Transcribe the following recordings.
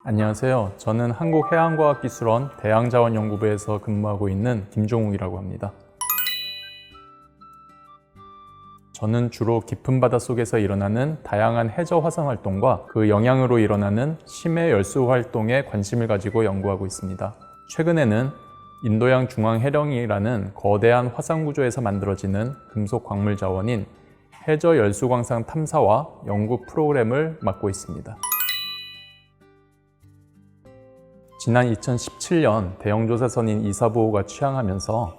안녕하세요. 저는 한국해양과학기술원 대양자원연구부에서 근무하고 있는 김종욱이라고 합니다. 저는 주로 깊은 바닷속에서 일어나는 다양한 해저 화산 활동과 그 영향으로 일어나는 심해 열수 활동에 관심을 가지고 연구하고 있습니다. 최근에는 인도양 중앙해령이라는 거대한 화산 구조에서 만들어지는 금속 광물 자원인 해저 열수광산 탐사와 연구 프로그램을 맡고 있습니다. 지난 2017년 대형조사선인 이사부호가 취항하면서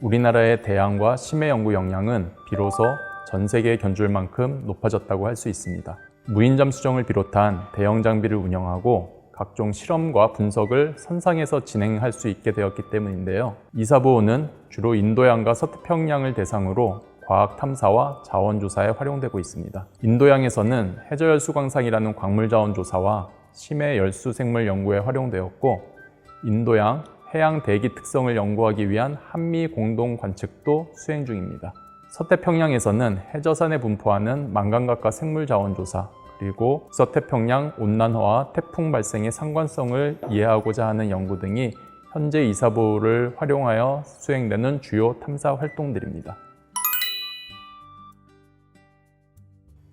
우리나라의 대양과 심해 연구 역량은 비로소 전 세계에 견줄 만큼 높아졌다고 할 수 있습니다. 무인잠 수정을 비롯한 대형 장비를 운영하고 각종 실험과 분석을 선상에서 진행할 수 있게 되었기 때문인데요. 이사부호는 주로 인도양과 서태평양을 대상으로 과학 탐사와 자원 조사에 활용되고 있습니다. 인도양에서는 해저열수광산이라는 광물 자원 조사와 심해 열수 생물 연구에 활용되었고, 인도양 해양 대기 특성을 연구하기 위한 한미 공동 관측도 수행 중입니다. 서태평양에서는 해저산에 분포하는 망광각과 생물 자원 조사, 그리고 서태평양 온난화와 태풍 발생의 상관성을 이해하고자 하는 연구 등이 현재 이사부호를 활용하여 수행되는 주요 탐사 활동들입니다.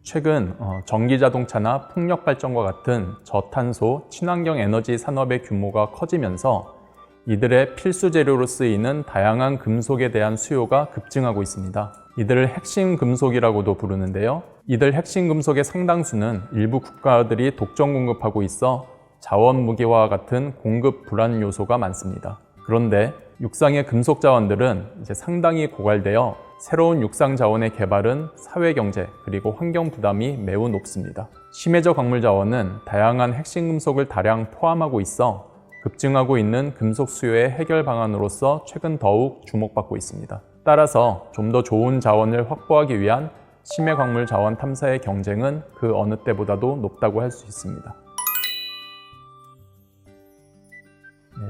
최근 전기자동차나 풍력발전과 같은 저탄소, 친환경 에너지 산업의 규모가 커지면서 이들의 필수 재료로 쓰이는 다양한 금속에 대한 수요가 급증하고 있습니다. 이들을 핵심 금속이라고도 부르는데요. 이들 핵심 금속의 상당수는 일부 국가들이 독점 공급하고 있어 자원 무기화와 같은 공급 불안 요소가 많습니다. 그런데 육상의 금속 자원들은 상당히 고갈되어 새로운 육상 자원의 개발은 사회경제 그리고 환경 부담이 매우 높습니다. 심해저 광물 자원은 다양한 핵심 금속을 다량 포함하고 있어 급증하고 있는 금속 수요의 해결 방안으로서 최근 더욱 주목받고 있습니다. 따라서 좀 더 좋은 자원을 확보하기 위한 심해 광물 자원 탐사의 경쟁은 그 어느 때보다도 높다고 할 수 있습니다.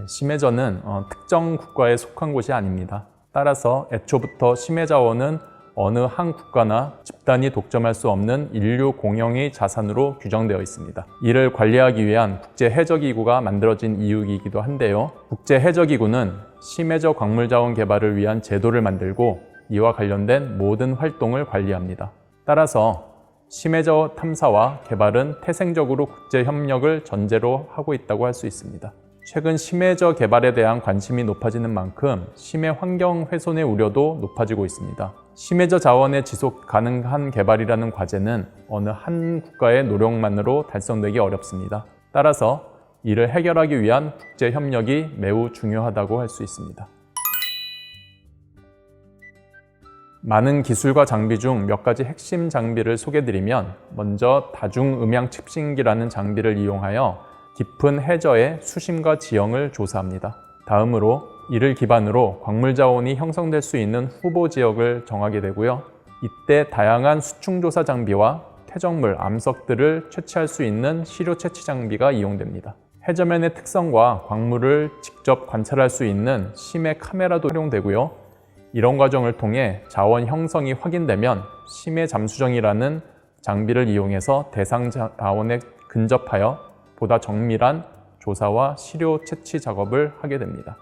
심해저는 특정 국가에 속한 곳이 아닙니다. 따라서 애초부터 심해 자원은 어느 한 국가나 집단이 독점할 수 없는 인류 공용의 자산으로 규정되어 있습니다. 이를 관리하기 위한 국제해저기구가 만들어진 이유이기도 한데요. 국제해저기구는 심해저 광물자원 개발을 위한 제도를 만들고 이와 관련된 모든 활동을 관리합니다. 따라서 심해저 탐사와 개발은 태생적으로 국제협력을 전제로 하고 있다고 할 수 있습니다. 최근 심해저 개발에 대한 관심이 높아지는 만큼 심해 환경 훼손의 우려도 높아지고 있습니다. 심해저 자원의 지속 가능한 개발이라는 과제는 어느 한 국가의 노력만으로 달성되기 어렵습니다. 따라서 이를 해결하기 위한 국제 협력이 매우 중요하다고 할 수 있습니다. 많은 기술과 장비 중 몇 가지 핵심 장비를 소개드리면, 먼저 다중음향 칩싱기라는 장비를 이용하여 깊은 해저의 수심과 지형을 조사합니다. 다음으로 이를 기반으로 광물 자원이 형성될 수 있는 후보 지역을 정하게 되고요. 이때 다양한 수충 조사 장비와 퇴적물, 암석들을 채취할 수 있는 시료 채취 장비가 이용됩니다. 해저면의 특성과 광물을 직접 관찰할 수 있는 심해 카메라도 활용되고요. 이런 과정을 통해 자원 형성이 확인되면 심해 잠수정이라는 장비를 이용해서 대상 자원에 근접하여 보다 정밀한 조사와 시료 채취 작업을 하게 됩니다.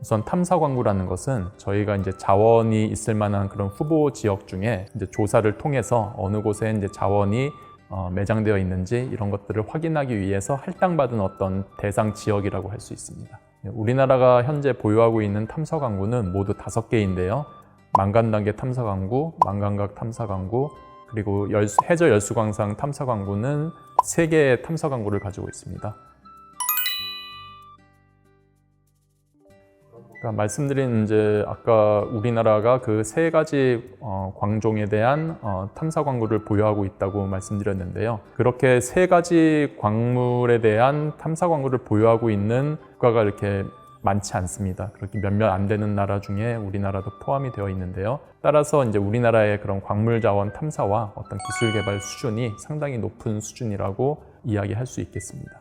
우선 탐사 광구라는 것은 저희가 자원이 있을 만한 그런 후보 지역 중에 조사를 통해서 어느 곳에 자원이 매장되어 있는지 이런 것들을 확인하기 위해서 할당받은 어떤 대상 지역이라고 할 수 있습니다. 우리나라가 현재 보유하고 있는 탐사 광구는 모두 5개인데요. 망간단계 탐사 광구, 망광각 탐사 광구, 그리고 해저 열수광산 탐사 광구는 3개의 탐사 광구를 가지고 있습니다. 그러니까 말씀드린 아까 우리나라가 그 3가지 광종에 대한 탐사 광구를 보유하고 있다고 말씀드렸는데요. 그렇게 3가지 광물에 대한 탐사 광구를 보유하고 있는 국가가 이렇게 많지 않습니다. 그렇게 몇몇 안 되는 나라 중에 우리나라도 포함이 되어 있는데요. 따라서 우리나라의 그런 광물 자원 탐사와 어떤 기술 개발 수준이 상당히 높은 수준이라고 이야기할 수 있겠습니다.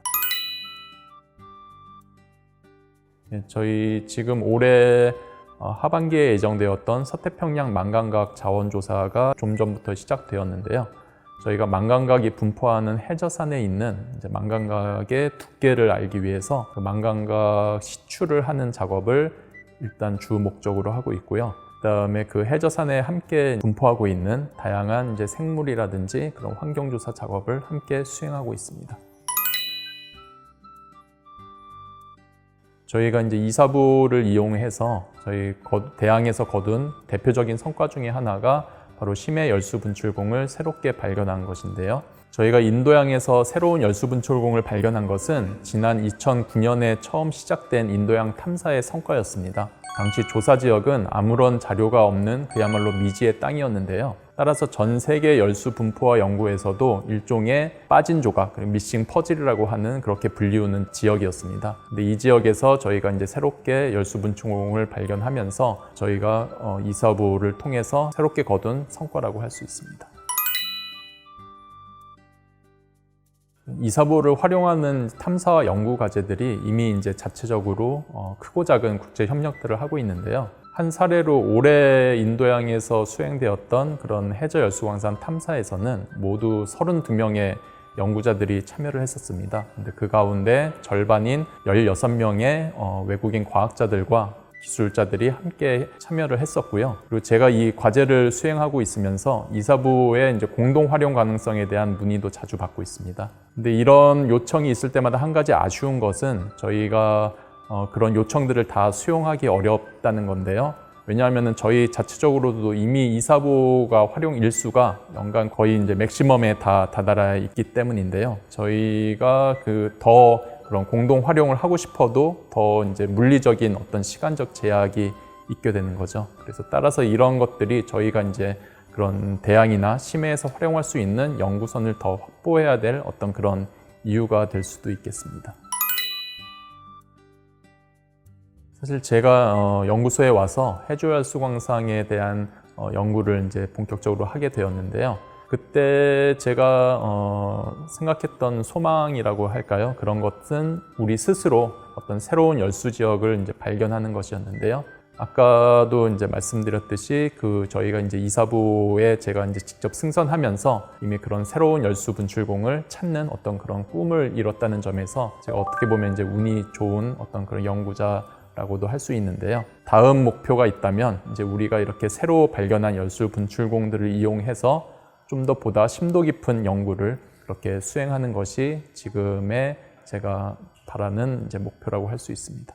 저희 지금 올해 하반기에 예정되었던 서태평양 망광각 자원 조사가 좀 전부터 시작되었는데요. 저희가 망광각이 분포하는 해저산에 있는 이제 망광각의 두께를 알기 위해서 그 망광각 시추를 하는 작업을 일단 주 목적으로 하고 있고요. 그다음에 그 해저산에 함께 분포하고 있는 다양한 이제 생물이라든지 그런 환경조사 작업을 함께 수행하고 있습니다. 저희가 이제 이사부를 이용해서 저희 대양에서 거둔 대표적인 성과 중에 하나가 바로 심해 열수 분출공을 새롭게 발견한 것인데요. 저희가 인도양에서 새로운 열수 분출공을 발견한 것은 지난 2009년에 처음 시작된 인도양 탐사의 성과였습니다. 당시 조사 지역은 아무런 자료가 없는 그야말로 미지의 땅이었는데요. 따라서 전 세계 열수 분포와 연구에서도 일종의 빠진 조각, 미싱 퍼즐이라고 하는 그렇게 불리우는 지역이었습니다. 근데 이 지역에서 저희가 이제 새롭게 열수 분출공을 발견하면서 저희가 이사부를 통해서 새롭게 거둔 성과라고 할 수 있습니다. 이사부를 활용하는 탐사와 연구 과제들이 이미 이제 자체적으로 크고 작은 국제 협력들을 하고 있는데요. 한 사례로 올해 인도양에서 수행되었던 그런 해저 열수광산 탐사에서는 모두 32명의 연구자들이 참여를 했었습니다. 근데 그 가운데 절반인 16명의 외국인 과학자들과 기술자들이 함께 참여를 했었고요. 그리고 제가 이 과제를 수행하고 있으면서 이사부의 이제 공동 활용 가능성에 대한 문의도 자주 받고 있습니다. 근데 이런 요청이 있을 때마다 한 가지 아쉬운 것은 저희가 그런 요청들을 다 수용하기 어렵다는 건데요. 왜냐하면 저희 자체적으로도 이미 이사부가 활용 일수가 연간 거의 이제 맥시멈에 다 다다라 있기 때문인데요. 저희가 더 그런 공동 활용을 하고 싶어도 더 이제 물리적인 어떤 시간적 제약이 있게 되는 거죠. 그래서 따라서 이런 것들이 저희가 이제 그런 대양이나 심해에서 활용할 수 있는 연구선을 더 확보해야 될 어떤 그런 이유가 될 수도 있겠습니다. 사실 제가 연구소에 와서 해저열수광상에 대한 연구를 이제 본격적으로 하게 되었는데요. 그때 제가 생각했던 소망이라고 할까요? 그런 것은 우리 스스로 어떤 새로운 열수 지역을 이제 발견하는 것이었는데요. 아까도 이제 말씀드렸듯이 저희가 이제 이사부에 제가 이제 직접 승선하면서 이미 그런 새로운 열수 분출공을 찾는 어떤 그런 꿈을 이뤘다는 점에서 제가 어떻게 보면 이제 운이 좋은 어떤 그런 연구자라고도 할 수 있는데요. 다음 목표가 있다면 이제 우리가 이렇게 새로 발견한 열수 분출공들을 이용해서 좀 더 보다 심도 깊은 연구를 그렇게 수행하는 것이 지금의 제가 바라는 이제 목표라고 할 수 있습니다.